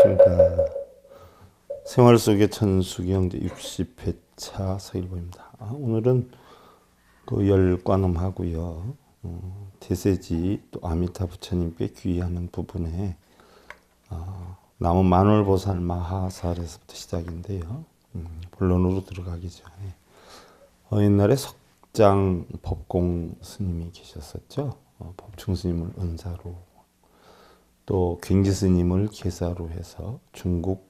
안녕하십니까. 생활 속의 천수경 제 60회차 서일보입니다. 오늘은 그 열관음하고요. 태세지 또 아미타 부처님께 귀의하는 부분에 남은 만월보살 마하살에서부터 시작인데요. 본론으로 들어가기 전에 옛날에 석장 법공 스님이 계셨었죠. 법충 스님을 은사로 또 갱지 스님을 계사로 해서 중국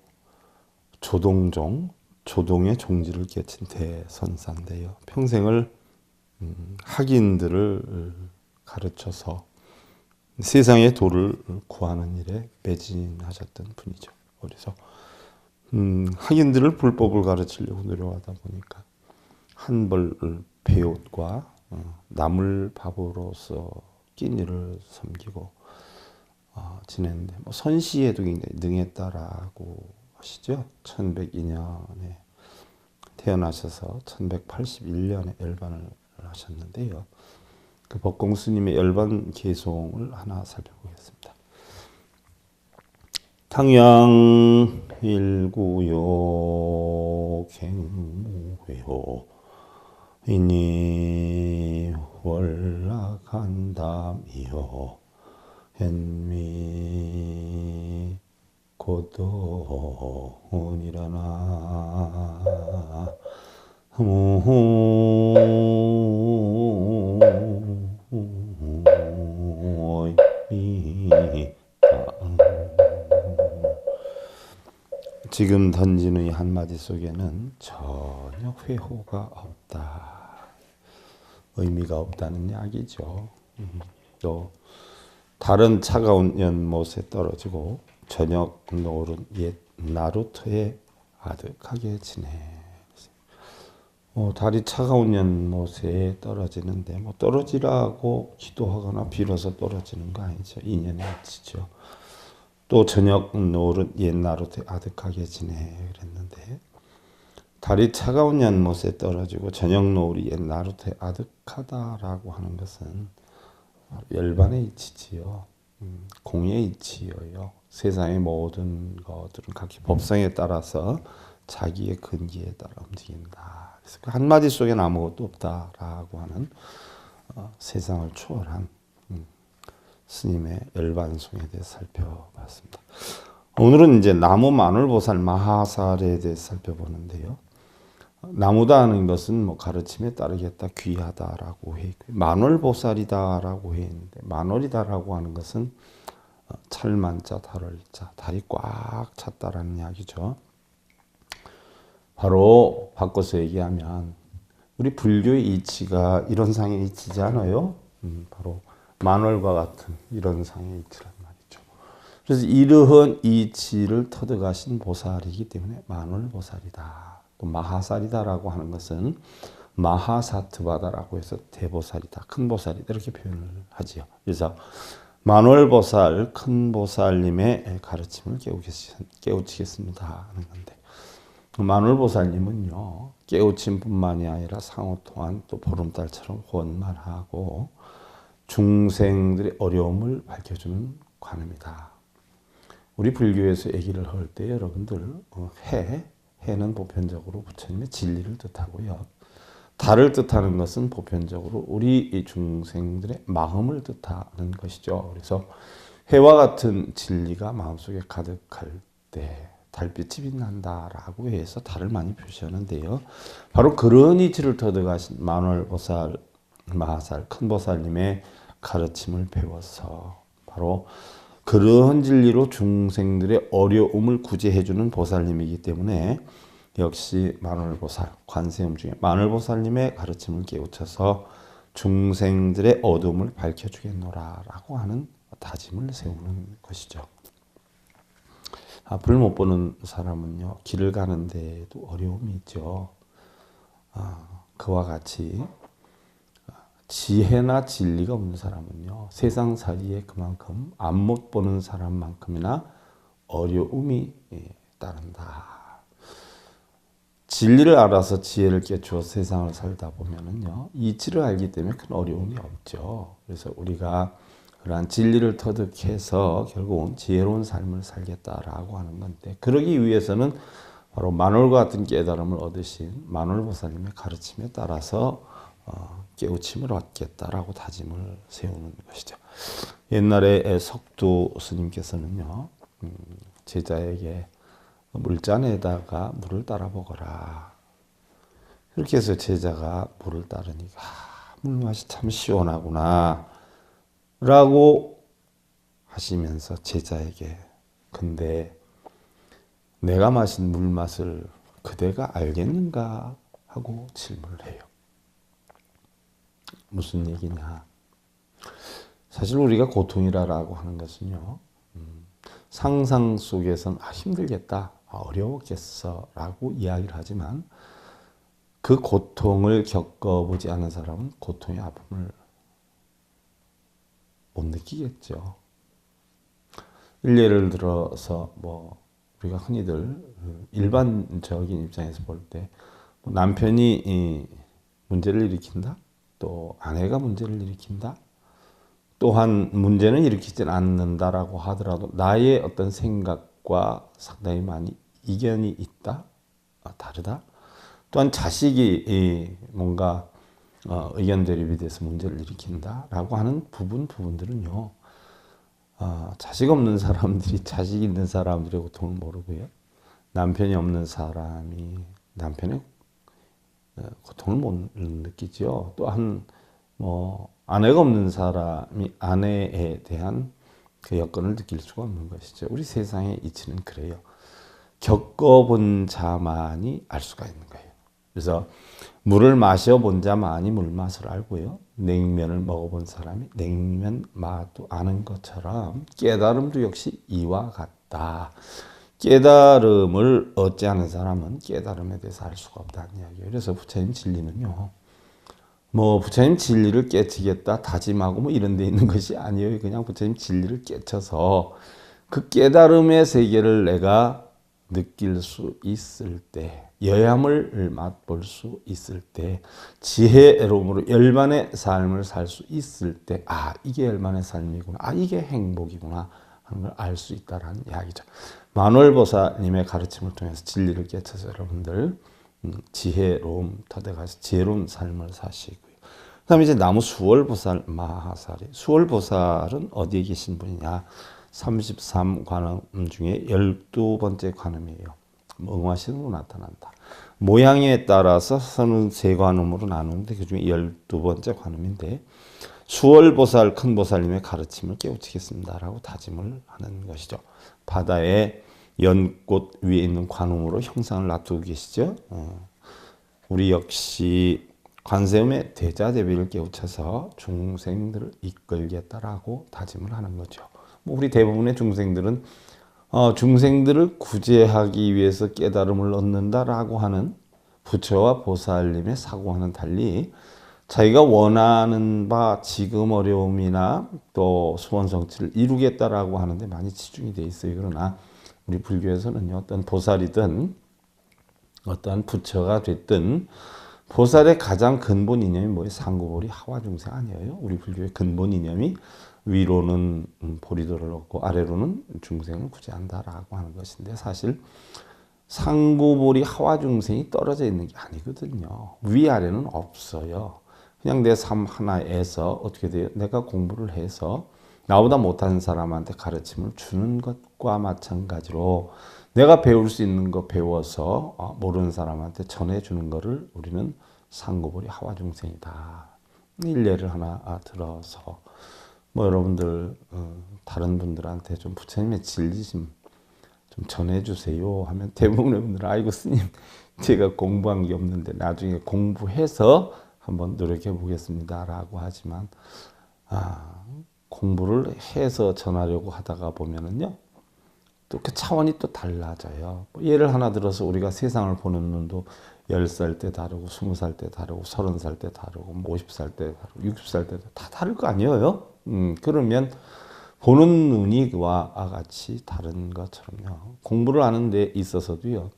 조동의 종지를 깨친 대선사인데요. 평생을 학인들을 가르쳐서 세상의 도를 구하는 일에 매진하셨던 분이죠. 그래서 학인들을 불법을 가르치려고 노력하다 보니까 한벌 배옷과 나물 밥으로서 끼니를 섬기고 지냈는데 선시에도 굉장히 능했다라고 하시죠. 1102년에 태어나셔서 1181년에 열반을 하셨는데요. 그 법공 스님의 열반 개송을 하나 살펴보겠습니다. 당양 일구요 갱무회요 이니 월락한담이요 현미 고도니라나 지금 던지는 이 한마디 속에는 전혀 회호가 없다. 의미가 없다는 이야기죠. 또 다른 차가운 연못에 떨어지고 저녁 노을은 옛 나루터에 아득하게 지내. 달이 차가운 연못에 떨어지는데 떨어지라고 기도하거나 빌어서 떨어지는 거 아니죠. 인연의 이치죠. 또 저녁 노을은 옛 나루터에 아득하게 지내 그랬는데 달이 차가운 연못에 떨어지고 저녁 노을이 옛 나루터에 아득하다라고 하는 것은 열반의 이치지요. 공의 이치여요. 세상의 모든 것들은 각기 법성에 따라서 자기의 근기에 따라 움직인다. 그래서 그 한마디 속에는 아무것도 없다라고 하는 세상을 초월한 스님의 열반송에 대해 살펴봤습니다. 오늘은 이제 나무 만월보살 마하살에 대해 살펴보는데요. 나무다 하는 것은 가르침에 따르겠다, 귀하다라고 해 있고요. 만월보살이다라고 해 있는데 만월이다라고 하는 것은 찰만자, 달월자, 달이 꽉 찼다라는 이야기죠. 바로 바꿔서 얘기하면 우리 불교의 이치가 이런 상의 이치지 않아요? 바로 만월과 같은 이런 상의 이치란 말이죠. 그래서 이러한 이치를 터득하신 보살이기 때문에 만월보살이다. 또 마하살이다라고 하는 것은 마하사트바다라고 해서 대보살이다, 큰 보살이다 이렇게 표현을 하지요. 그래서 만월보살, 큰 보살님의 가르침을 깨우치겠습니다 하는 건데 만월보살님은요 깨우침뿐만이 아니라 상호 또한 또 보름달처럼 혼말하고 중생들의 어려움을 밝혀주는 관음이다. 우리 불교에서 얘기를 할 때 여러분들 해는 보편적으로 부처님의 진리를 뜻하고요. 달을 뜻하는 것은 보편적으로 우리 중생들의 마음을 뜻하는 것이죠. 그래서 해와 같은 진리가 마음속에 가득할 때 달빛이 빛난다라고 해서 달을 많이 표시하는데요. 바로 그런 이치를 터득하신 만월보살, 마하살, 큰 보살님의 가르침을 배워서 바로 그런 진리로 중생들의 어려움을 구제해주는 보살님이기 때문에 역시 만월보살, 관세음 중에 만월보살님의 가르침을 깨우쳐서 중생들의 어둠을 밝혀주겠노라라고 하는 다짐을 세우는 것이죠. 앞을 못 보는 사람은요, 길을 가는데도 어려움이 있죠. 그와 같이 지혜나 진리가 없는 사람은요, 세상살이에 그만큼 앞 못 보는 사람만큼이나 어려움이 따른다. 진리를 알아서 지혜를 깨추어 세상을 살다 보면은요, 이치를 알기 때문에 큰 어려움이 없죠. 그래서 우리가 그러한 진리를 터득해서 결국은 지혜로운 삶을 살겠다라고 하는 건데, 그러기 위해서는 바로 만월과 같은 깨달음을 얻으신 만월 보살님의 가르침에 따라서 깨우침을 얻겠다라고 다짐을 세우는 것이죠. 옛날에 석두 스님께서는요, 제자에게 물잔에다가 물을 따라 보거라. 그렇게 해서 제자가 물을 따르니까 물맛이 참 시원하구나 라고 하시면서 제자에게, 근데 내가 마신 물맛을 그대가 알겠는가 하고 질문을 해요. 무슨 얘기냐? 사실 우리가 고통이라고 하는 것은요, 상상 속에서는 힘들겠다, 어려웠겠어 라고 이야기를 하지만, 그 고통을 겪어보지 않은 사람은 고통의 아픔을 못 느끼겠죠. 예를 들어서 우리가 흔히들 일반적인 입장에서 볼 때 남편이 문제를 일으킨다, 또 아내가 문제를 일으킨다, 또한 문제는 일으키지 않는다라고 하더라도 나의 어떤 생각과 상당히 많이 이견이 있다, 다르다. 또한 자식이 뭔가 의견 대립이 돼서 문제를 일으킨다라고 하는 부분들은요, 자식 없는 사람들이 자식 있는 사람들의 고통을 모르고요, 남편이 없는 사람이 남편의 고통을 못 느끼죠. 또한 아내가 없는 사람이 아내에 대한 그 여건을 느낄 수가 없는 것이죠. 우리 세상의 이치는 그래요. 겪어본 자만이 알 수가 있는 거예요. 그래서 물을 마셔본 자만이 물맛을 알고요, 냉면을 먹어본 사람이 냉면 맛도 아는 것처럼 깨달음도 역시 이와 같다. 깨달음을 얻지 않은 사람은 깨달음에 대해서 알 수가 없다는 이야기예요. 그래서 부처님 진리는요, 부처님 진리를 깨치겠다 다짐하고 이런 데 있는 것이 아니에요. 그냥 부처님 진리를 깨쳐서 그 깨달음의 세계를 내가 느낄 수 있을 때, 여함을 맛볼 수 있을 때, 지혜로움으로 열반의 삶을 살 수 있을 때, 이게 열반의 삶이구나, 이게 행복이구나 하는 걸 알 수 있다라는 이야기죠. 만월보살님의 가르침을 통해서 진리를 깨쳐서 여러분들 지혜로움 터득하셔서 지혜로운 삶을 사시고요. 그 다음에 이제 나무 수월보살 마하살이, 수월보살은 어디에 계신 분이냐? 33관음 중에 12번째 관음이에요. 응화신으로 나타난다. 모양에 따라서 33관음으로 나누는데 그 중에 12번째 관음인데, 수월보살 큰 보살님의 가르침을 깨우치겠습니다라고 다짐을 하는 것이죠. 바다에 연꽃 위에 있는 관음으로 형상을 놔두고 계시죠. 우리 역시 관세음의 대자대비를 깨우쳐서 중생들을 이끌겠다라고 다짐을 하는 거죠. 우리 대부분의 중생들은 중생들을 구제하기 위해서 깨달음을 얻는다라고 하는 부처와 보살님의 사고와는 달리 자기가 원하는 바 지금 어려움이나 또 소원 성취를 이루겠다라고 하는데 많이 치중이 돼 있어요. 그러나 우리 불교에서는요, 어떤 보살이든 어떠한 부처가 됐든 보살의 가장 근본 이념이 뭐예요? 상구보리 하와중생 아니에요? 우리 불교의 근본 이념이 위로는 보리도를 얻고 아래로는 중생을 구제한다라고 하는 것인데, 사실 상구보리 하와중생이 떨어져 있는 게 아니거든요. 위아래는 없어요. 그냥 내 삶 하나에서 어떻게 돼요? 내가 공부를 해서 나보다 못하는 사람한테 가르침을 주는 것과 마찬가지로 내가 배울 수 있는 거 배워서 모르는 사람한테 전해주는 거를 우리는 상구보리 하와중생이다. 일례를 하나 들어서 여러분들 다른 분들한테 좀 부처님의 진리심 좀 전해주세요 하면 대부분의 분들은 아이고 스님 제가 공부한 게 없는데 나중에 공부해서 한번 노력해 보겠습니다 라고 하지만, 공부를 해서 전하려고 하다가 보면은요, 또 그 차원이 또 달라져요. 예를 하나 들어서 우리가 세상을 보는 눈도 10살 때 다르고 20살 때 다르고 30살 때 다르고 50살 때 다르고 60살 때 다 다를 거 아니에요? 그러면 보는 눈이 그와 같이 다른 것처럼요, 공부를 하는 데 있어서도요,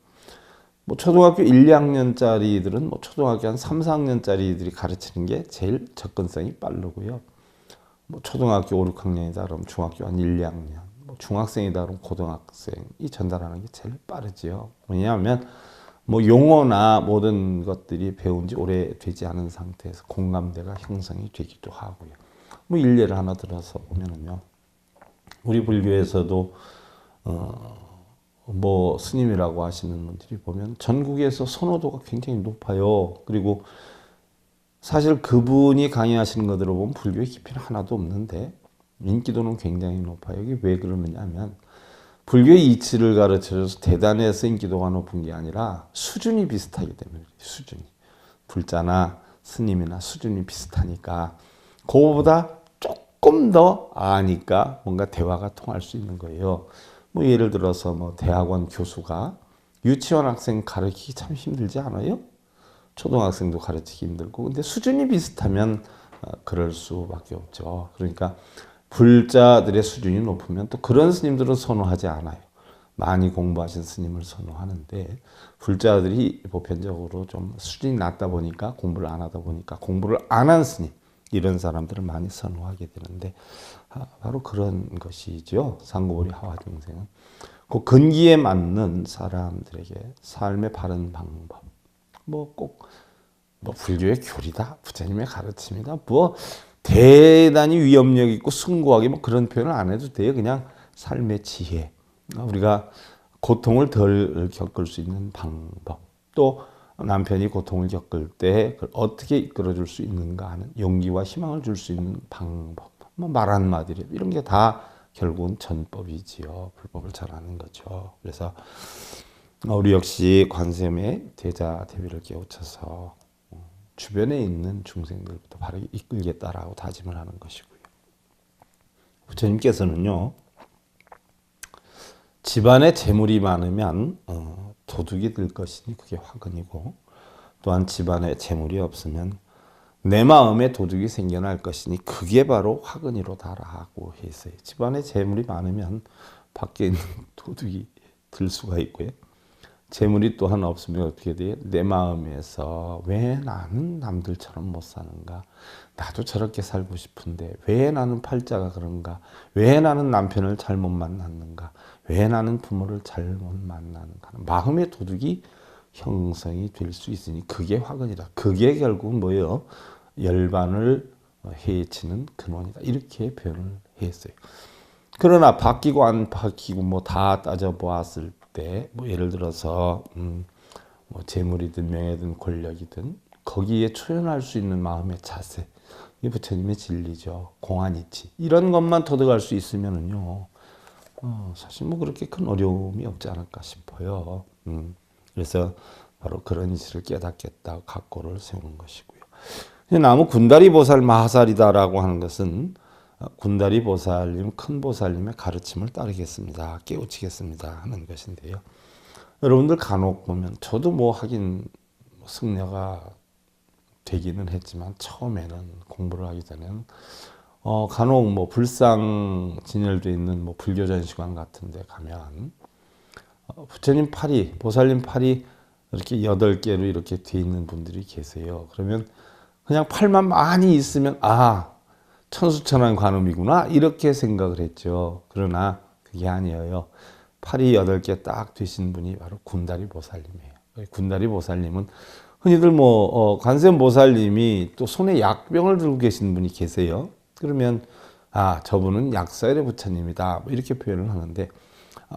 초등학교 1, 2학년짜리들은 초등학교 한 3, 4학년짜리들이 가르치는 게 제일 접근성이 빠르고요. 뭐 초등학교 5, 6학년이다 그러면 중학교 한 1, 2학년, 뭐 중학생이다 그러면 고등학생이 전달하는 게 제일 빠르지요. 왜냐하면 뭐 용어나 모든 것들이 배운 지 오래되지 않은 상태에서 공감대가 형성이 되기도 하고요. 뭐 일례를 하나 들어서 보면은요. 우리 불교에서도 뭐 스님이라고 하시는 분들이 보면 전국에서 선호도가 굉장히 높아요. 그리고 사실 그분이 강의하시는 거 들어보면 불교의 깊이는 하나도 없는데 인기도는 굉장히 높아요. 이게 왜 그러느냐 하면 불교의 이치를 가르쳐줘서 대단해서 인기도가 높은 게 아니라 수준이 비슷하기 때문에 수준이. 불자나 스님이나 수준이 비슷하니까 그거보다 조금 더 아니까 뭔가 대화가 통할 수 있는 거예요. 뭐 예를 들어서 뭐 대학원 교수가 유치원 학생 가르치기 참 힘들지 않아요? 초등학생도 가르치기 힘들고. 근데 수준이 비슷하면 그럴 수밖에 없죠. 그러니까 불자들의 수준이 높으면 또 그런 스님들은 선호하지 않아요. 많이 공부하신 스님을 선호하는데 불자들이 보편적으로 좀 수준이 낮다 보니까 공부를 안 하다 보니까 공부를 안 한 스님 이런 사람들을 많이 선호하게 되는데 바로 그런 것이죠. 상고보리 하화증생은 그 근기에 맞는 사람들에게 삶의 바른 방법 뭐 꼭 뭐 불교의 교리다 부처님의 가르침이다 뭐 대단히 위협력 있고 숭고하게 뭐 그런 표현을 안 해도 돼요. 그냥 삶의 지혜 우리가 고통을 덜 겪을 수 있는 방법 또 남편이 고통을 겪을 때 그걸 어떻게 이끌어줄 수 있는가 하는 용기와 희망을 줄 수 있는 방법 뭐 말 한마디로 이런 게 다 결국은 전법이지요. 불법을 잘하는 거죠. 그래서 우리 역시 관세음의 대자 대비를 깨우쳐서 주변에 있는 중생들부터 바로 이끌겠다라고 다짐을 하는 것이고요. 부처님께서는요. 집안에 재물이 많으면 도둑이 들 것이니 그게 화근이고 또한 집안에 재물이 없으면 내 마음에 도둑이 생겨날 것이니 그게 바로 화근이로다라고 했어요. 집안에 재물이 많으면 밖에 있는 도둑이 들 수가 있고요. 재물이 또한 없으면 어떻게 돼요? 내 마음에서 왜 나는 남들처럼 못 사는가? 나도 저렇게 살고 싶은데 왜 나는 팔자가 그런가? 왜 나는 남편을 잘못 만났는가? 왜 나는 부모를 잘못 만나는가? 마음의 도둑이 형성이 될 수 있으니 그게 화근이다. 그게 결국 뭐예요? 열반을 해치는 근원이다. 이렇게 표현을 했어요. 그러나 바뀌고 안 바뀌고 뭐 다 따져보았을 때 뭐 예를 들어서 뭐 재물이든 명예든 권력이든 거기에 초연할 수 있는 마음의 자세 이게 부처님의 진리죠. 공안이치 이런 것만 터득할 수 있으면은요 사실 뭐 그렇게 큰 어려움이 없지 않을까 싶어요. 그래서 바로 그런 이치를 깨닫겠다 각고를 세우는 것이고요. 나무 군다리 보살 마하살이다라고 하는 것은 군다리 보살님, 큰 보살님의 가르침을 따르겠습니다. 깨우치겠습니다. 하는 것인데요. 여러분들 간혹 보면 저도 뭐 하긴 승려가 되기는 했지만 처음에는 공부를 하기 전에는 간혹 뭐 불상 진열되어 있는 뭐 불교 전시관 같은 데 가면 부처님 팔이, 보살님 팔이 이렇게 8개로 이렇게 되어 있는 분들이 계세요. 그러면 그냥 팔만 많이 있으면 천수천왕 관음이구나 이렇게 생각을 했죠. 그러나 그게 아니에요. 팔이 8개 딱 되신 분이 바로 군다리 보살님이에요. 군다리 보살님은 흔히들 뭐 관세음 보살님이 또 손에 약병을 들고 계신 분이 계세요. 그러면 저분은 약사엘의 부처님이다 뭐 이렇게 표현을 하는데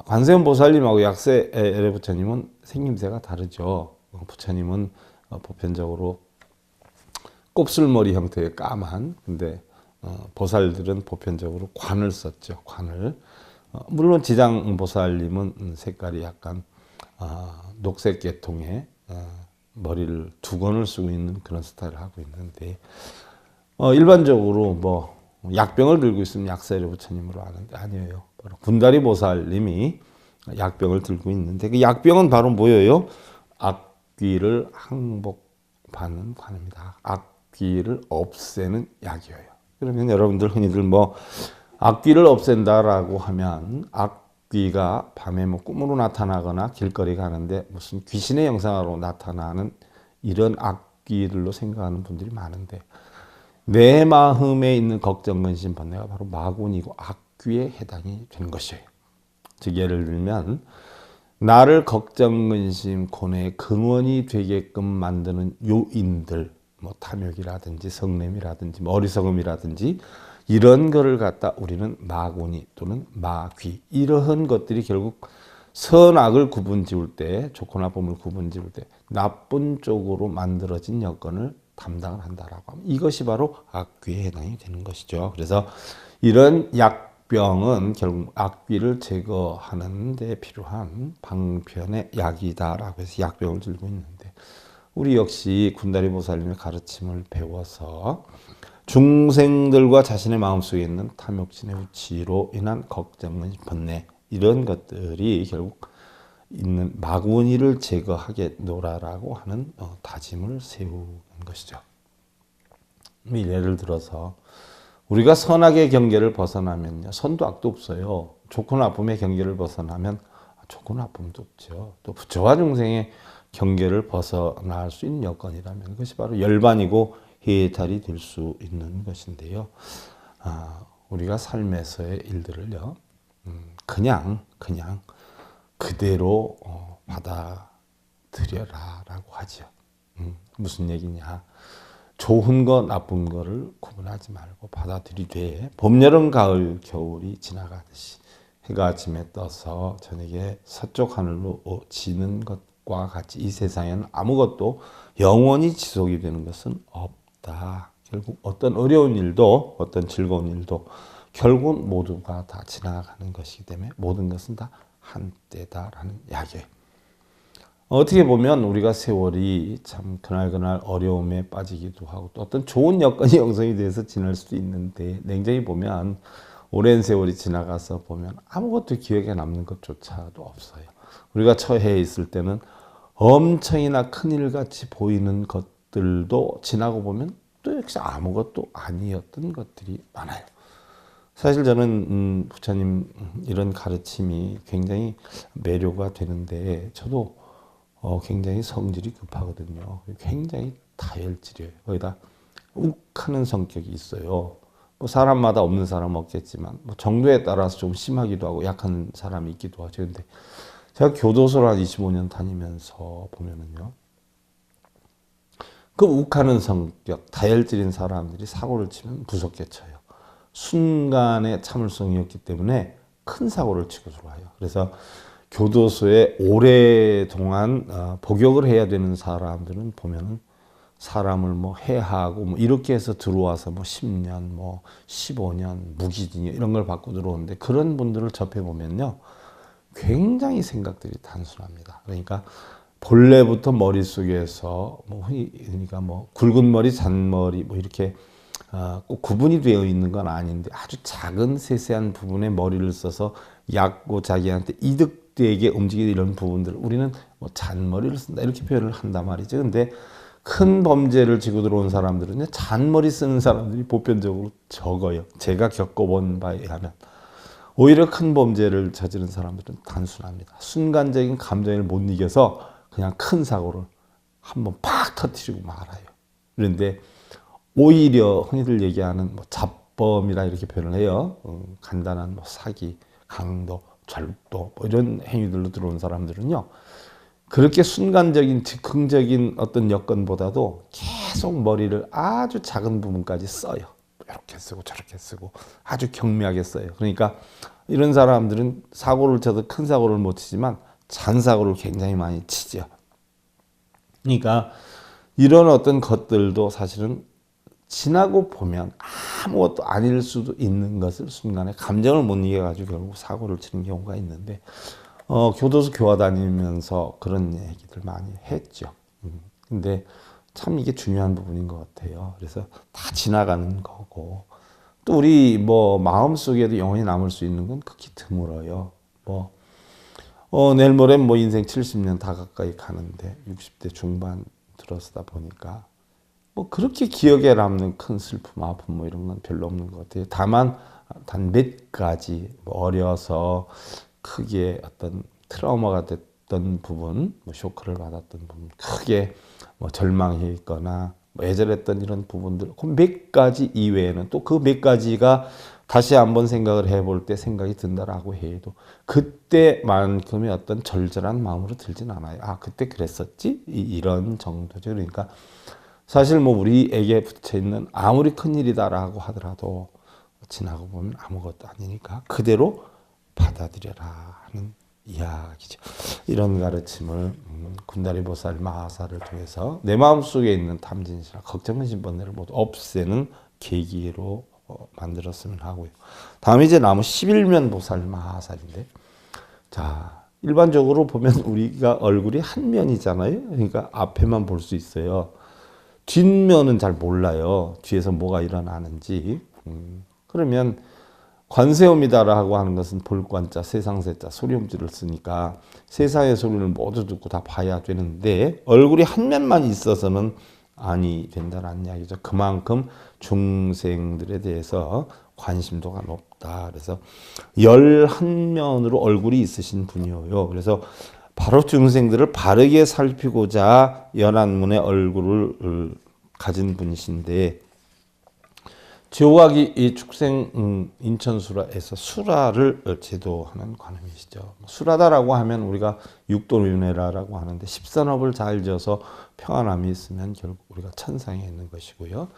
관세음 보살님하고 약사엘의 부처님은 생김새가 다르죠. 부처님은 보편적으로 곱슬머리 형태의 까만 근데 보살들은 보편적으로 관을 썼죠. 관을. 물론 지장 보살님은 색깔이 약간 녹색 계통의 머리를 2건을 쓰고 있는 그런 스타일을 하고 있는데 일반적으로 뭐 약병을 들고 있으면 약사일의 부처님으로 아는데 아니에요. 바로 군다리 보살님이 약병을 들고 있는데 그 약병은 바로 뭐예요? 악귀를 항복받는 관입니다. 악귀를 없애는 약이에요. 그러면 여러분들 흔히들 뭐 악귀를 없앤다라고 하면 악귀가 밤에 뭐 꿈으로 나타나거나 길거리 가는데 무슨 귀신의 형상으로 나타나는 이런 악귀들로 생각하는 분들이 많은데 내 마음에 있는 걱정, 근심, 번뇌가 바로 마군이고 악귀에 해당이 되는 것이에요. 즉 예를 들면 나를 걱정, 근심, 고뇌의 근원이 되게끔 만드는 요인들, 뭐 탐욕이라든지 성냄이라든지 뭐 어리석음이라든지 이런 거를 갖다 우리는 마구니 또는 마귀, 이러한 것들이 결국 선악을 구분지을 때, 좋고 나쁨을 구분지을 때 나쁜 쪽으로 만들어진 여건을 담당을 한다라고 하면 이것이 바로 악귀에 해당이 되는 것이죠. 그래서 이런 약병은 결국 악귀를 제거하는 데 필요한 방편의 약이다라고 해서 약병을 들고 있는데, 우리 역시 군다리 보살님의 가르침을 배워서 중생들과 자신의 마음속에 있는 탐욕진의 우치로 인한 걱정, 번뇌 이런 것들이 결국 있는 마구니를 제거하겠노라라고 하는 다짐을 세우는 것이죠. 예를 들어서 우리가 선악의 경계를 벗어나면요, 선도 악도 없어요. 좋고 나쁨의 경계를 벗어나면 좋고 나쁨도 없죠. 또 부처와 중생의 경계를 벗어날 수 있는 여건이라면 그것이 바로 열반이고 해탈이 될 수 있는 것인데요. 우리가 삶에서의 일들을요, 그냥 그대로 받아들여라라고 하죠. 무슨 얘기냐? 좋은 거 나쁜 거를 구분하지 말고 받아들이되 봄, 여름, 가을, 겨울이 지나가듯이 해가 아침에 떠서 저녁에 서쪽 하늘로 지는 것과 같이 이 세상에는 아무것도 영원히 지속이 되는 것은 없다. 결국 어떤 어려운 일도 어떤 즐거운 일도 결국 모두가 다 지나가는 것이기 때문에 모든 것은 다 한때다라는 이야기예요. 어떻게 보면 우리가 세월이 참 그날그날 어려움에 빠지기도 하고 또 어떤 좋은 여건이 형성이 돼서 지날 수도 있는데, 냉정히 보면 오랜 세월이 지나가서 보면 아무것도 기억에 남는 것조차도 없어요. 우리가 처해 있을 때는 엄청이나 큰일같이 보이는 것들도 지나고 보면 또 역시 아무것도 아니었던 것들이 많아요. 사실 저는 부처님 이런 가르침이 굉장히 매료가 되는데, 저도 굉장히 성질이 급하거든요. 굉장히 다혈질이에요. 거기다 욱하는 성격이 있어요. 뭐 사람마다 없는 사람은 없겠지만 뭐 정도에 따라서 좀 심하기도 하고 약한 사람이 있기도 하죠. 근데 제가 교도소를 한 25년 다니면서 보면은요, 그 욱하는 성격, 다혈질인 사람들이 사고를 치면 무섭게 쳐요. 순간의 참을성이 없기 때문에 큰 사고를 치고 들어와요. 그래서 교도소에 오랫동안 복역을 해야 되는 사람들은 보면은 사람을 뭐 해하고 뭐 이렇게 해서 들어와서 뭐 10년, 뭐 15년 무기징역 이런 걸 받고 들어오는데, 그런 분들을 접해 보면요, 굉장히 생각들이 단순합니다. 그러니까 본래부터 머릿속에서 그러니까 뭐 굵은 머리, 잔머리 뭐 이렇게 꼭 구분이 되어 있는 건 아닌데 아주 작은 세세한 부분에 머리를 써서 얕고 자기한테 이득되게 움직이는 이런 부분들, 우리는 뭐 잔머리를 쓴다 이렇게 표현을 한단 말이죠. 근데 큰 범죄를 지고 들어온 사람들은요, 잔머리 쓰는 사람들이 보편적으로 적어요. 제가 겪어본 바에 의하면 오히려 큰 범죄를 저지른 사람들은 단순합니다. 순간적인 감정을 못 이겨서 그냥 큰 사고를 한번 팍 터뜨리고 말아요. 그런데 오히려 흔히들 얘기하는 뭐 잡범이라 이렇게 표현을 해요. 간단한 뭐 사기, 강도, 절도 뭐 이런 행위들로 들어온 사람들은요, 그렇게 순간적인 즉흥적인 어떤 여건보다도 계속 머리를 아주 작은 부분까지 써요. 이렇게 쓰고 저렇게 쓰고 아주 경미하게 써요. 그러니까 이런 사람들은 사고를 쳐도 큰 사고를 못 치지만 잔사고를 굉장히 많이 치죠. 그러니까 이런 어떤 것들도 사실은 지나고 보면 아무것도 아닐 수도 있는 것을 순간에 감정을 못 이겨가지고 결국 사고를 치는 경우가 있는데, 교도소 교화 다니면서 그런 얘기들 많이 했죠. 근데 참 이게 중요한 부분인 것 같아요. 그래서 다 지나가는 거고, 또 우리 뭐 마음속에도 영원히 남을 수 있는 건 극히 드물어요. 뭐 내일 모레 뭐 인생 70년 다 가까이 가는데 60대 중반 들어서다 보니까 뭐 그렇게 기억에 남는 큰 슬픔, 아픔 뭐 이런 건 별로 없는 것 같아요. 다만 단 몇 가지 뭐 어려서 크게 어떤 트라우마가 됐던 부분, 뭐 쇼크를 받았던 부분, 크게 뭐 절망해 있거나 뭐 애절했던 이런 부분들, 그 몇 가지 이외에는 또 그 몇 가지가 다시 한번 생각을 해볼 때 생각이 든다라고 해도 그때만큼의 어떤 절절한 마음으로 들진 않아요. 아, 그때 그랬었지? 이런 정도죠. 그러니까 사실 뭐 우리에게 붙여 있는 아무리 큰 일이다라고 하더라도 지나고 보면 아무것도 아니니까 그대로 받아들여라 하는 이야기죠. 이런 가르침을 군다리 보살 마하사를 통해서 내 마음속에 있는 탐진시나 걱정의 번뇌를 모두 없애는 계기로 만들었으면 하고요. 다음 이제 남은 11면 보살 마하살인데, 자, 일반적으로 보면 우리가 얼굴이 한 면이잖아요. 그러니까 앞에만 볼 수 있어요. 뒷면은 잘 몰라요. 뒤에서 뭐가 일어나는지. 그러면 관세음이다라고 하는 것은 볼관자, 세상세자, 소리음질을 쓰니까 세상의 소리를 모두 듣고 다 봐야 되는데 얼굴이 한 면만 있어서는 아니 된다는 이야기죠. 그만큼 중생들에 대해서 관심도가 높다. 그래서 11면으로 얼굴이 있으신 분이에요. 그래서 바로 중생들을 바르게 살피고자 연안문의 얼굴을 가진 분이신데, 지호각이 이 축생 인천수라에서 수라를 제도하는 관음이시죠. 수라다라고 하면 우리가 육도윤회라라고 하는데, 십선업을 잘 지어서 평안함이 있으면 결국 우리가 천상에 있는 것이고요.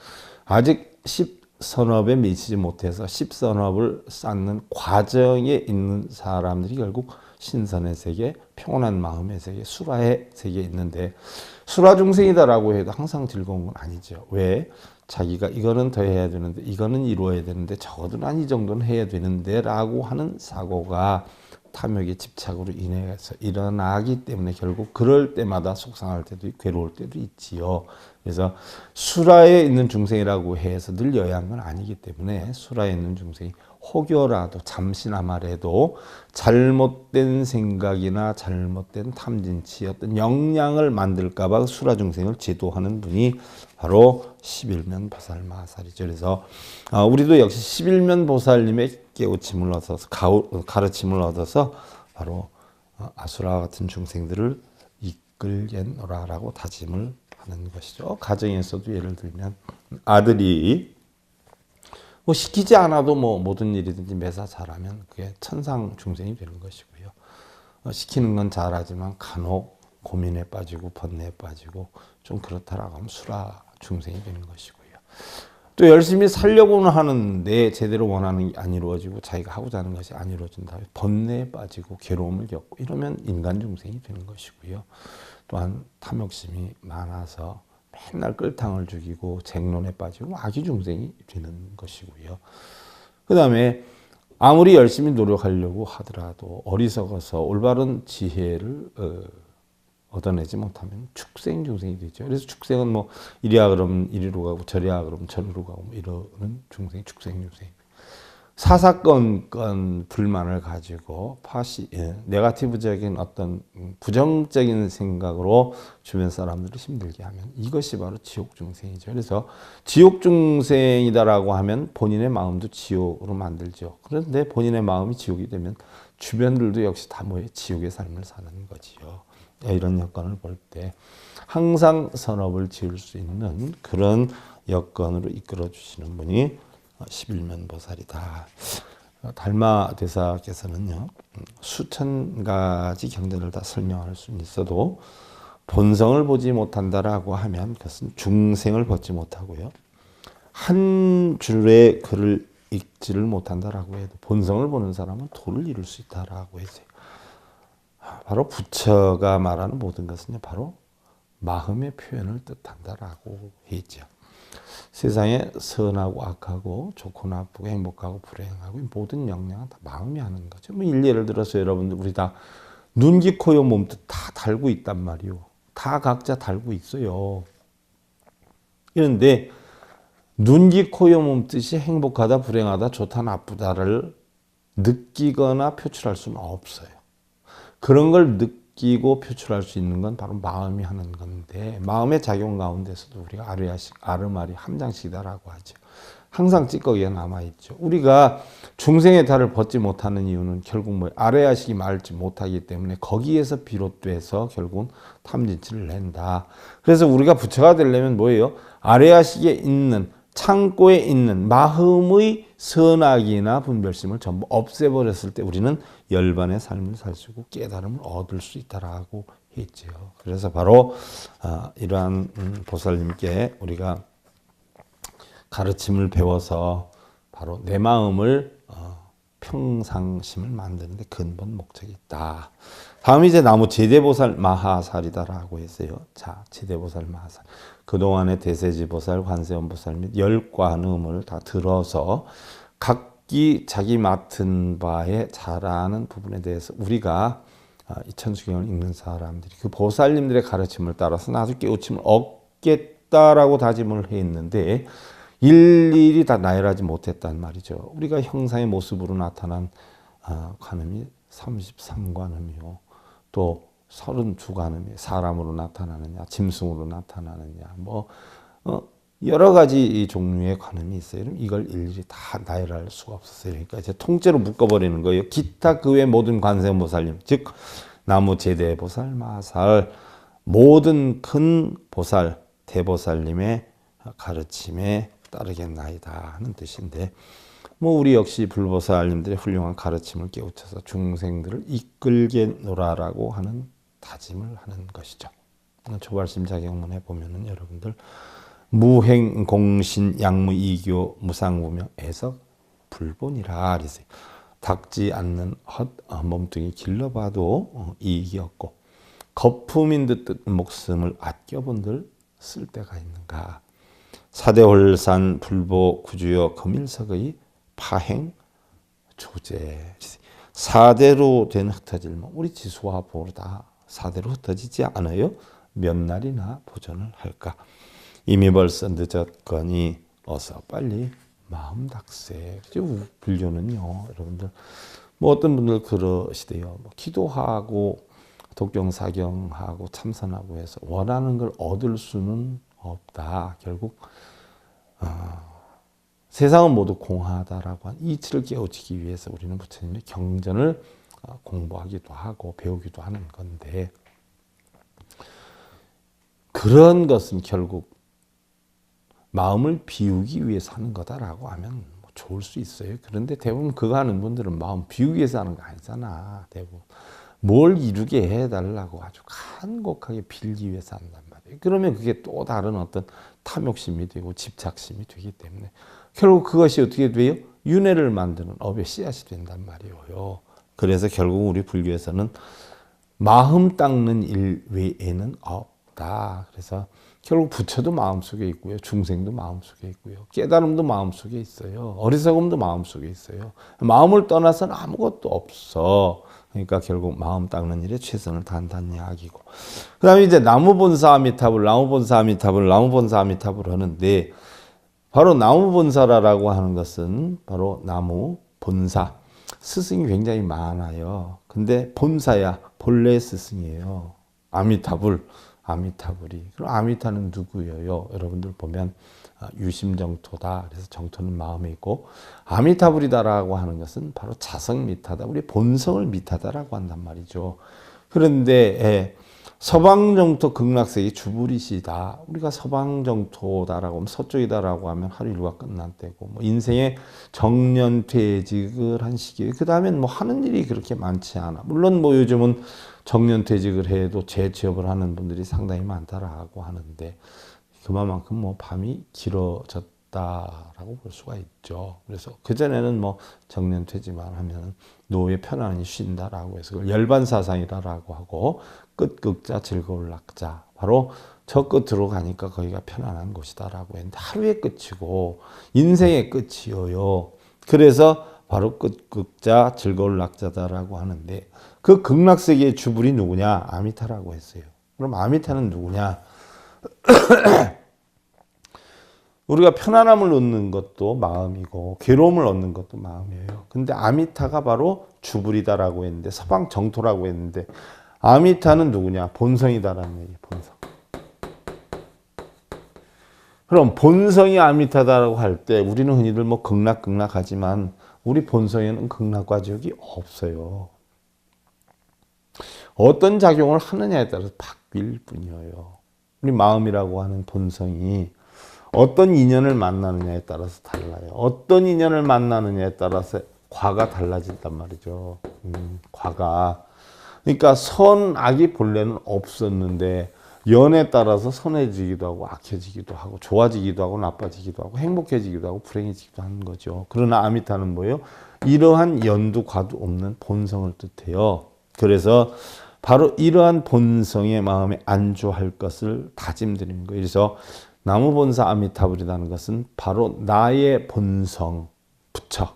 아직 십선업에 미치지 못해서 십선업을 쌓는 과정에 있는 사람들이 결국 신선의 세계, 평온한 마음의 세계, 수라의 세계에 있는데, 수라 중생이다라고 해도 항상 즐거운 건 아니죠. 왜? 자기가 이거는 더 해야 되는데, 이거는 이루어야 되는데, 적어도 난 이 정도는 해야 되는데 라고 하는 사고가 탐욕의 집착으로 인해서 일어나기 때문에 결국 그럴 때마다 속상할 때도 있고 괴로울 때도 있지요. 그래서 수라에 있는 중생이라고 해서 늘 여야한 건 아니기 때문에 수라에 있는 중생이 혹여라도 잠시나마라도 잘못된 생각이나 잘못된 탐진치 어떤 영향을 만들까 봐 수라 중생을 제도하는 분이 바로 11면 보살 마하살이죠. 그래서 우리도 역시 11면 보살님의 깨우침을 얻어서 가르침을 얻어서 바로 아수라 같은 중생들을 이끌겠노라라고 다짐을 하는 것이죠. 가정에서도 예를 들면 아들이 뭐 시키지 않아도 뭐 모든 일이든지 매사 잘하면 그게 천상 중생이 되는 것이고요. 시키는 건 잘하지만 간혹 고민에 빠지고 번뇌에 빠지고 좀 그렇다라고 하면 수라 중생이 되는 것이고요. 또 열심히 살려고는 하는데 제대로 원하는 게 안 이루어지고 자기가 하고자 하는 것이 안 이루어진다. 번뇌에 빠지고 괴로움을 겪고 이러면 인간 중생이 되는 것이고요. 또한 탐욕심이 많아서 맨날 끌탕을 죽이고 쟁론에 빠지고 악의 중생이 되는 것이고요. 그 다음에 아무리 열심히 노력하려고 하더라도 어리석어서 올바른 지혜를 얻어내지 못하면 축생 중생이 되죠. 그래서 축생은 뭐 이리야 그러면 이리로 가고 저리야 그러면 저리로 가고 뭐 이러는 중생이 축생 중생. 사사건 불만을 가지고 네거티브적인 어떤 부정적인 생각으로 주변 사람들을 힘들게 하면 이것이 바로 지옥 중생이죠. 그래서 지옥 중생이다라고 하면 본인의 마음도 지옥으로 만들죠. 그런데 본인의 마음이 지옥이 되면 주변들도 역시 다 뭐예요? 지옥의 삶을 사는 거지요. 이런 여건을 볼 때 항상 선업을 지을 수 있는 그런 여건으로 이끌어 주시는 분이 11면 보살이다. 달마 대사께서는요, 수천 가지 경전을 다 설명할 수는 있어도 본성을 보지 못한다라고 하면 그것은 중생을 벗지 못하고요. 한 줄의 글을 읽지를 못한다라고 해도 본성을 보는 사람은 도를 이룰 수 있다라고 했어요. 바로 부처가 말하는 모든 것은 바로 마음의 표현을 뜻한다라고 했죠. 세상에 선하고 악하고 좋고 나쁘고 행복하고 불행하고 모든 영향은 다 마음이 하는 거죠. 뭐 예를 들어서 여러분들 우리 다 눈, 귀, 코, 요, 몸도 다 달고 있단 말이요. 다 각자 달고 있어요. 그런데 눈, 귀, 코, 요, 몸 뜻이 행복하다, 불행하다, 좋다, 나쁘다를 느끼거나 표출할 수는 없어요. 그런 걸 느끼고 표출할 수 있는 건 바로 마음이 하는 건데 마음의 작용 가운데서도 우리가 아르마리 함장식이다라고 하죠. 항상 찌꺼기가 남아있죠. 우리가 중생의 달을 벗지 못하는 이유는 결국 뭐 아레아식이 말지 못하기 때문에 거기에서 비롯돼서 결국은 탐진치를 낸다. 그래서 우리가 부처가 되려면 뭐예요? 아레아식에 있는 창고에 있는 마음의 선악이나 분별심을 전부 없애버렸을 때 우리는 열반의 삶을 살 수 있고 깨달음을 얻을 수 있다라고 했죠. 그래서 바로 이러한 보살님께 우리가 가르침을 배워서 바로 내 마음을 평상심을 만드는데 근본 목적이 있다. 다음 이제 나무 제대보살 마하살이다라고 했어요. 자, 제대보살 마하살. 그동안의 대세지보살, 관세음보살 및 열관음을 다 들어서 각기 자기 맡은 바에 잘하는 부분에 대해서 우리가 이 천수경을 읽는 사람들이 그 보살님들의 가르침을 따라서 나도 깨우침을 얻겠다라고 다짐을 했는데 일일이 다 나열하지 못했단 말이죠. 우리가 형상의 모습으로 나타난 관음이 33관음이요. 또 32관음이 사람으로 나타나느냐, 짐승으로 나타나느냐, 뭐 여러 가지 종류의 관음이 있어요. 이걸 일일이 다 나열할 수가 없었어요. 그러니까 이제 통째로 묶어버리는 거예요. 기타 그 외 모든 관세음보살님, 즉 나무 제대보살, 마살, 모든 큰 보살, 대보살님의 가르침에 따르겠나이다 하는 뜻인데 뭐 우리 역시 불보살님들의 훌륭한 가르침을 깨우쳐서 중생들을 이끌게노라라고 하는 다짐을 하는 것이죠. 초발심자경문 해보면은 여러분들 무행공신 양무이교 무상무명 애석 불본이라 그랬어요. 닦지 않는 헛 몸뚱이 길러봐도 이익이 없고 거품인 듯 목숨을 아껴본들 쓸 데가 있는가. 사대홀산 불보 구주여 금일석의 파행 조제. 4대로 된 흩어질모 우리 지수와 보로 다 4대로 흩어지지 않아요? 몇 날이나 보존을 할까. 이미 벌써 늦었거니 어서 빨리 마음 닥세. 불교는요 여러분들 뭐 어떤 분들 그러시대요. 뭐 기도하고 독경사경하고 참선하고 해서 원하는 걸 얻을 수는 없다. 결국 세상은 모두 공하다라고 한 이치를 깨우치기 위해서 우리는 부처님의 경전을 공부하기도 하고 배우기도 하는 건데 그런 것은 결국 마음을 비우기 위해서 하는 거다라고 하면 뭐 좋을 수 있어요. 그런데 대부분 그거 하는 분들은 마음 비우기 위해서 하는 거 아니잖아. 대부분 뭘 이루게 해달라고 아주 간곡하게 빌기 위해서 한단 말이에요. 그러면 그게 또 다른 어떤 탐욕심이 되고 집착심이 되기 때문에 결국 그것이 어떻게 돼요? 윤회를 만드는 업의 씨앗이 된단 말이에요. 그래서 결국 우리 불교에서는 마음 닦는 일 외에는 없다. 그래서 결국 부처도 마음속에 있고요. 중생도 마음속에 있고요. 깨달음도 마음속에 있어요. 어리석음도 마음속에 있어요. 마음을 떠나서는 아무것도 없어. 그러니까 결국 마음 닦는 일에 최선을 다한다는 이야기고. 그 다음에 이제 나무본사 아미타불, 나무본사 아미타불, 나무본사 아미타불 하는데 바로 나무본사라고 하는 것은 바로 나무 본사. 스승이 굉장히 많아요. 근데 본사야 본래 스승이에요. 아미타불. 아미타불이. 그럼 아미타는 누구예요? 여러분들 보면 유심정토다. 그래서 정토는 마음에 있고 아미타불이다라고 하는 것은 바로 자성미타다. 우리 본성을 미타다라고 한단 말이죠. 그런데 서방정토 극락세계 주불이시다. 우리가 서방정토다라고 하면 서쪽이다라고 하면 하루 일과 끝난 때고 뭐 인생의 정년퇴직을 한 시기에 그 다음엔 뭐 하는 일이 그렇게 많지 않아. 물론 뭐 요즘은 정년퇴직을 해도 재취업을 하는 분들이 상당히 많다라고 하는데 그만큼 뭐 밤이 길어졌다라고 볼 수가 있죠. 그래서 그전에는 뭐 정년퇴직만 하면 노후에 편안히 쉰다라고 해서 그걸 열반사상이라고 하고 끝극자 즐거울 낙자 바로 저 끝으로 가니까 거기가 편안한 곳이다라고 했는데 하루의 끝이고 인생의 끝이에요. 그래서 바로 끝극자 즐거울 낙자다라고 하는데 그 극락세계의 주불이 누구냐? 아미타라고 했어요. 그럼 아미타는 누구냐? 우리가 편안함을 얻는 것도 마음이고 괴로움을 얻는 것도 마음이에요. 근데 아미타가 바로 주불이다라고 했는데 서방 정토라고 했는데 아미타는 누구냐? 본성이다라는 얘기예요. 본성. 그럼 본성이 아미타다라고 할 때 우리는 흔히들 뭐 극락하지만 우리 본성에는 극락과지옥이 없어요. 어떤 작용을 하느냐에 따라서 바뀔 뿐이에요. 우리 마음이라고 하는 본성이 어떤 인연을 만나느냐에 따라서 달라요. 어떤 인연을 만나느냐에 따라서 과가 달라진단 말이죠. 과가. 그러니까 선악이 본래는 없었는데 연에 따라서 선해지기도 하고 악해지기도 하고 좋아지기도 하고 나빠지기도 하고 행복해지기도 하고 불행해지기도 하는 거죠. 그러나 아미타는 뭐예요? 이러한 연도 과도 없는 본성을 뜻해요. 그래서 바로 이러한 본성의 마음에 안주할 것을 다짐드리는 거예요. 그래서 나무본사 아미타불이라는 것은 바로 나의 본성, 부처,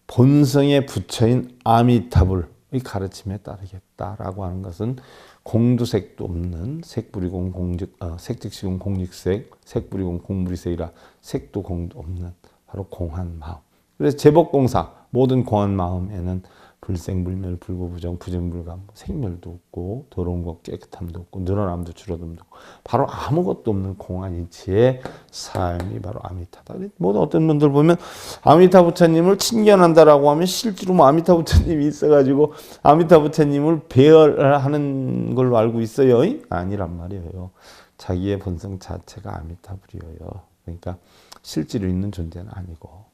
본성의 부처인 아미타불의 가르침에 따르겠다라고 하는 것은 공두색도 없는 색불이공 공직, 색즉시공 공직색, 색불이공 공무리색이라 색도 공도 없는 바로 공한 마음. 그래서 제법공사 모든 공한 마음에는 불생불멸 불고부정 부정불감 생멸도 없고 더러운 것 깨끗함도 없고 늘어남도 줄어듦도 없고 바로 아무것도 없는 공한 이치의 삶이 바로 아미타다. 뭐 어떤 분들 보면 아미타 부처님을 친견한다라고 하면 실제로 뭐 아미타 부처님이 있어가지고 아미타 부처님을 배열하는 걸로 알고 있어요? 아니란 말이에요. 자기의 본성 자체가 아미타불이에요. 그러니까 실제로 있는 존재는 아니고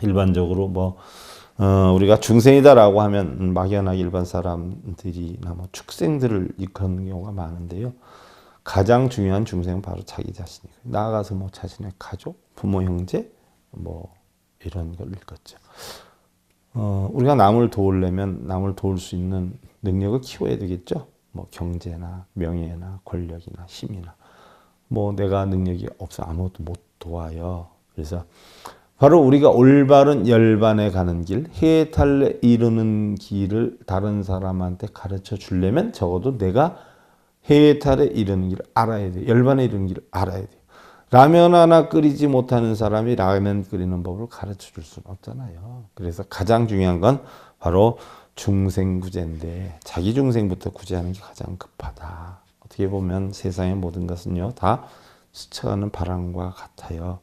일반적으로 뭐 우리가 중생이다라고 하면 막연하게 일반 사람들이나 뭐 축생들을 일컫는 경우가 많은데요. 가장 중요한 중생은 바로 자기 자신이고 나아가서 뭐 자신의 가족, 부모, 형제 뭐 이런 걸 일컫죠. 우리가 남을 도우려면 남을 도울 수 있는 능력을 키워야 되겠죠. 뭐 경제나 명예나 권력이나 힘이나 뭐 내가 능력이 없어 아무것도 못 도와요. 그래서 바로 우리가 올바른 열반에 가는 길, 해탈에 이르는 길을 다른 사람한테 가르쳐 주려면 적어도 내가 해탈에 이르는 길을 알아야 돼요. 열반에 이르는 길을 알아야 돼요. 라면 하나 끓이지 못하는 사람이 라면 끓이는 법을 가르쳐 줄 수는 없잖아요. 그래서 가장 중요한 건 바로 중생구제인데 자기 중생부터 구제하는 게 가장 급하다. 어떻게 보면 세상의 모든 것은요 다 스쳐가는 바람과 같아요.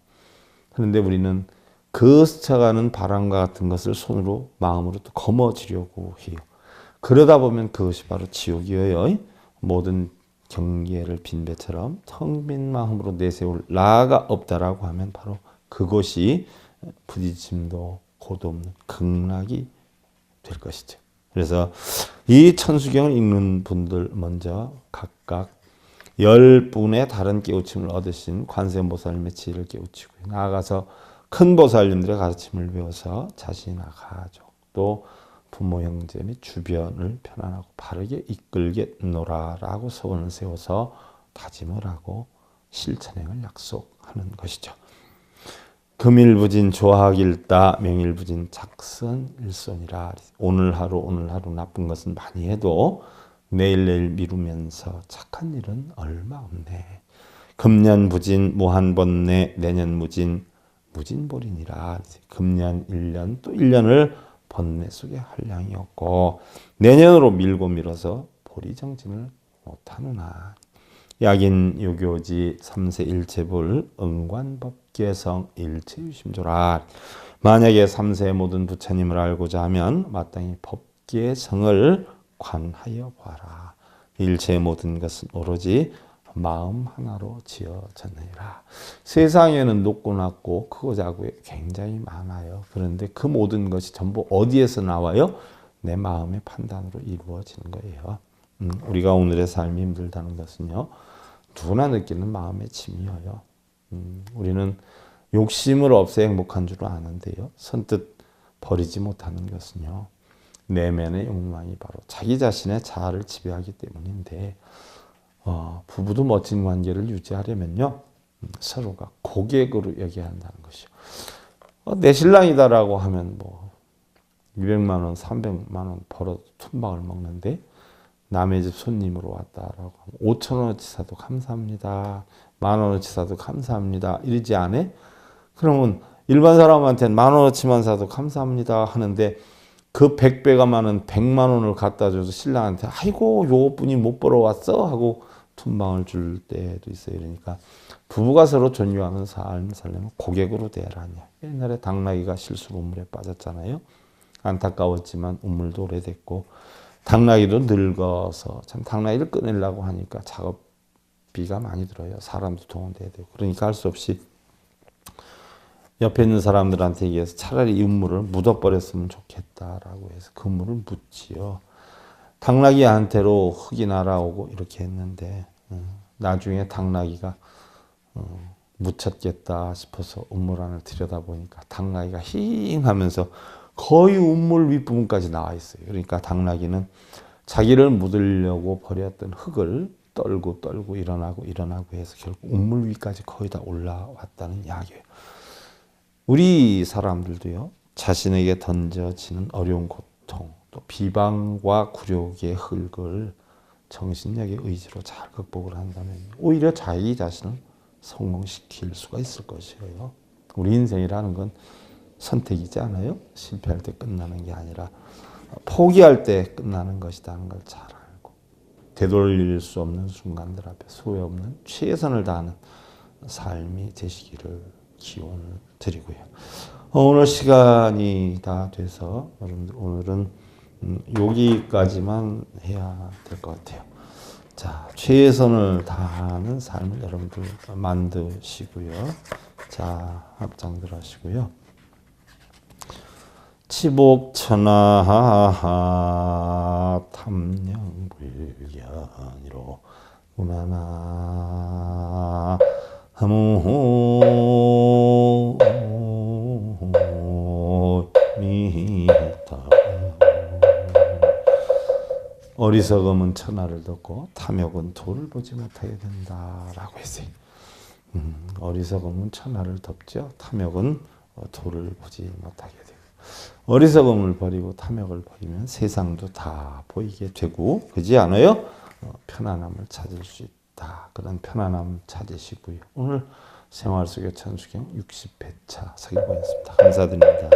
그런데 우리는 그 스쳐가는 바람과 같은 것을 손으로 마음으로 또 거머쥐려고 해요. 그러다 보면 그것이 바로 지옥이에요. 모든 경계를 빈 배처럼 텅 빈 마음으로 내세울 나가 없다라고 하면 바로 그것이 부딪힘도 고도 없는 극락이 될 것이죠. 그래서 이 천수경을 읽는 분들 먼저 각각 10분의 다른 깨우침을 얻으신 관세음보살님의 지혜를 깨우치고 나아가서 큰 보살님들의 가르침을 배워서 자신이나 가족 또 부모 형제 및 주변을 편안하고 바르게 이끌겠노라라고 소원을 세워서 다짐을 하고 실천행을 약속하는 것이죠. 금일부진 조학일다 명일부진 작선일손이라. 오늘 하루 나쁜 것은 많이 해도 내일 미루면서 착한 일은 얼마 없네. 금년부진 무한번뇌 내년무진 무진보리니라. 금년 1년 또 1년을 번뇌 속에 한량이 없고 내년으로 밀고 밀어서 보리정진을 못하누나. 약인 유교지 3세 일체불 응관법계성 일체유심조라. 만약에 3세 모든 부처님을 알고자 하면 마땅히 법계성을 관하여 봐라. 일체 모든 것은 오로지 마음 하나로 지어졌느니라. 세상에는 높고 낮고 크고 작고 굉장히 많아요. 그런데 그 모든 것이 전부 어디에서 나와요? 내 마음의 판단으로 이루어지는 거예요. 우리가 오늘의 삶이 힘들다는 것은요. 누구나 느끼는 마음의 짐이에요. 우리는 욕심을 없애 행복한 줄 아는데요. 선뜻 버리지 못하는 것은요. 내면의 욕망이 바로 자기 자신의 자아를 지배하기 때문인데 부부도 멋진 관계를 유지하려면요. 서로가 고객으로 여겨야 한다는 것이요. 내 신랑이다라고 하면 뭐 200만 원, 300만 원 벌어도 툰방을 먹는데 남의 집 손님으로 왔다라고 하면 5천 원어치 사도 감사합니다. 10,000원어치 사도 감사합니다. 이러지 않아? 그러면 일반 사람한테는 10,000원어치만 사도 감사합니다 하는데 그 100배가 많은 100만 원을 갖다 줘서 신랑한테 아이고 요것뿐이 못 벌어왔어 하고 툰방을 줄 때도 있어요. 그러니까 부부가 서로 존중하는 삶을 살려면 고객으로 대하라냐. 옛날에 당나귀가 실수로 우물에 빠졌잖아요. 안타까웠지만 우물도 오래됐고 당나귀도 늙어서 참 당나귀를 꺼내려고 하니까 작업비가 많이 들어요. 사람도 동원돼야 되고. 그러니까 할 수 없이 옆에 있는 사람들한테 얘기해서 차라리 이 우물을 묻어버렸으면 좋겠다라고 해서 그 우물을 묻지요. 당나귀한테로 흙이 날아오고 이렇게 했는데 나중에 당나귀가 묻혔겠다 싶어서 우물 안을 들여다보니까 당나귀가 힝 하면서 거의 우물 윗부분까지 나와 있어요. 그러니까 당나귀는 자기를 묻으려고 버렸던 흙을 떨고 일어나고 해서 결국 우물 위까지 거의 다 올라왔다는 이야기예요. 우리 사람들도요, 자신에게 던져지는 어려운 고통, 또 비방과 굴욕의 흙을 정신력의 의지로 잘 극복을 한다면 오히려 자기 자신을 성공시킬 수가 있을 것이에요. 우리 인생이라는 건 선택이지 않아요? 실패할 때 끝나는 게 아니라 포기할 때 끝나는 것이라는 걸 잘 알고 되돌릴 수 없는 순간들 앞에 소외 없는 최선을 다하는 삶이 되시기를 기원을 드리고요. 오늘 시간이 다 돼서 여러분들 오늘은 여기까지만 해야 될 것 같아요. 자, 최선을 다하는 삶을 여러분들 만드시고요. 자, 합장들 하시고요. 치복천하 탐령불견이로 구나나 하무 미타 어리석음은 천하를 덮고 탐욕은 도를 보지 못하게 된다라고 했어요. 어리석음은 천하를 덮죠. 탐욕은 도를 보지 못하게 돼요. 어리석음을 버리고 탐욕을 버리면 세상도 다 보이게 되고 그렇지 않아요? 편안함을 찾을 수 있다. 그런 편안함 찾으시고요. 오늘 생활 속의 천수경 60회차 서기보였습니다. 감사드립니다.